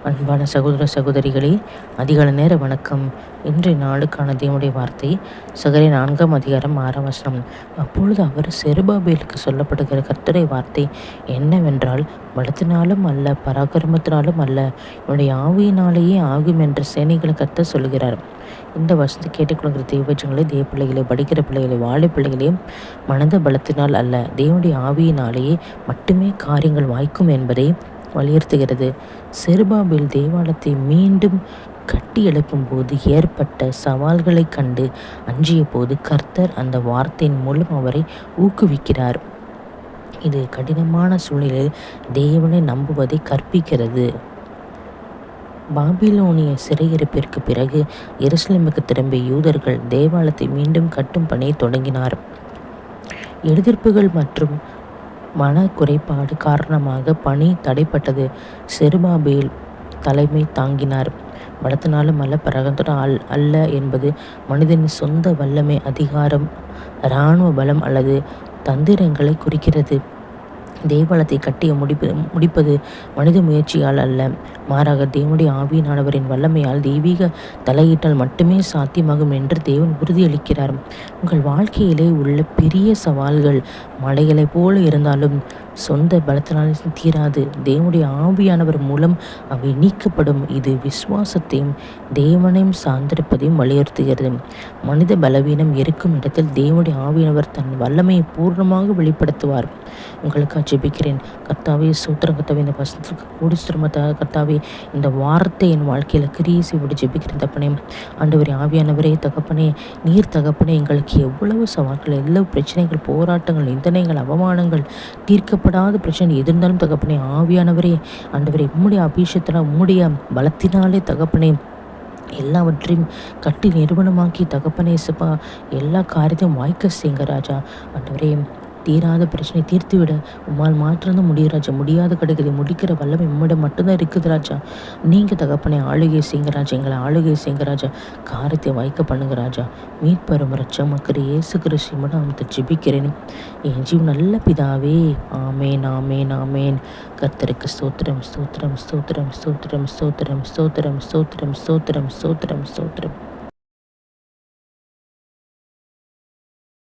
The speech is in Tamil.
அன்பான சகோதர சகோதரிகளே, அதிகால நேர வணக்கம். இன்றைய நாளுக்கான தேவனுடைய வார்த்தை சகரியா 4 அதிகாரம் 6 அப்பொழுது அவர் செருபாபேலுக்கு சொல்லப்படுகிற கர்த்தருடைய வார்த்தை என்னவென்றால், பலத்தினாலும் அல்ல, பராக்கிரமத்தினாலும் அல்ல, என்னுடைய ஆவியினாலேயே ஆகும் என்று சேனைகளை கர்த்தர் சொல்கிறார். இந்த வசனத்தை கேட்டுக்கொள்கிற தேவஜங்களை, தேவ பிள்ளைகளை, படிக்கிற பிள்ளைகளை, வாழை பிள்ளைகளையும் மனத பலத்தினால் அல்ல, தேவனுடைய ஆவியினாலேயே மட்டுமே காரியங்கள் வாய்க்கும் என்பதை வலியுறுத்துகிறது. செருபாபேல் தேவாலயத்தை மீண்டும் கட்டி எழுப்பும் போது ஏற்பட்ட சவால்களை கண்டு அஞ்சிய போது கர்த்தர் அந்த வார்த்தையின் மூலம் அவரை ஊக்குவிக்கிறார். இது கடினமான சூழ்நிலையில் தேவனை நம்புவதை கற்பிக்கிறது. பாபிலோனிய சிறையிருப்பிற்கு பிறகு எருசலேமுக்கு திரும்பிய யூதர்கள் தேவாலயத்தை மீண்டும் கட்டும் பணியை தொடங்கினார். எதிர்ப்புகள் மற்றும் மன குறைபாடு காரணமாக பணி தடைப்பட்டது. செருபாபேல் தலைமை தாங்கினார். பலத்தினாலும் அல்ல, பராக்கிரமத்தினால் அல்ல என்பது மனிதனின் சொந்த வல்லமை, அதிகாரம், இராணுவ பலம் அல்லது தந்திரங்களை குறிக்கிறது. தேவாலயத்தை கட்டிய முடிப்பது மனித முயற்சியால் அல்ல, மாறாக தேவனுடைய ஆவியானவரின் வல்லமையால், தெய்வீக தலையீட்டால் மட்டுமே சாத்தியமாகும் என்று தேவன் உறுதியளிக்கிறார். உங்கள் வாழ்க்கையிலே உள்ள பெரிய சவால்கள் மலைகளைப் போல இருந்தாலும் சொந்த பலத்தினால் தீராது. தேவனுடைய ஆவியானவர் மூலம் அவை நீக்கப்படும். இது விசுவாசத்தையும் தேவனையும் சார்ந்திருப்பதையும் வலியுறுத்துகிறது. மனித பலவீனம் இருக்கும் இடத்தில் தேவனுடைய ஆவியானவர் தன் வல்லமையை பூர்ணமாக வெளிப்படுத்துவார். உங்களுக்காக ஜெபிக்கிறேன். கர்த்தாவே, சூத்திரம் கர்த்தாவே, இந்த வசனத்துக்கு கூடி சிரமத்தாக கர்த்தாவே, இந்த வார்த்தை என் வாழ்க்கையில் கிரீசி விட்டு ஜெபிக்கிறேன் தகப்பனே. ஆண்டவரே, ஆவியானவரே தகப்பனே, நீர் தகப்பனே, எங்களுக்கு எவ்வளவு சவால்கள், எவ்வளவு பிரச்சனைகள், போராட்டங்கள், நிந்தனைகள், அவமானங்கள், தீர்க்கப்படாத பிரச்சனை எது இருந்தாலும் தகப்பனே, ஆவியானவரே ஆண்டவரே, உம்முடைய அபிஷேகத்தினால், உம்முடைய பலத்தினாலே தகப்பனே எல்லாவற்றையும் கட்டி நிறுவனமாக்கி தகப்பனே சிப்பா எல்லா காரியத்தையும் வாய்க்க செய்யுங்க ராஜா. ஆண்டவரே, தீராத பிரச்சனை தீர்த்துவிட உம்மால் மாற்றம்தான் முடியும் ராஜா. முடியாத கிடைக்குது, முடிக்கிற வல்லமை உம்மிடம் மட்டும்தான் இருக்குது ராஜா. நீங்கள் தகப்பனை ஆளுகை செய்யுங்க ராஜா, எங்களை ஆளுகை செய்யுங்க ராஜா. காரியத்தை வாய்க்க பண்ணுங்க ராஜா. மீட்பரும் ரட்சகர் இயேசு கிறிஸ்துவின் நாமத்தை ஜெபிக்கிறேன் என் ஜீவன் நல்ல பிதாவே. ஆமேன், ஆமேன், ஆமேன். கர்த்தருக்கு ஸ்தோத்திரம், ஸ்தோத்திரம், ஸ்தோத்திரம், ஸ்தோத்திரம், ஸ்தோத்திரம், ஸ்தோத்திரம், ஸ்தோத்திரம், ஸ்தோத்திரம், ஸ்தோத்திரம், ஸ்தோத்திரம்.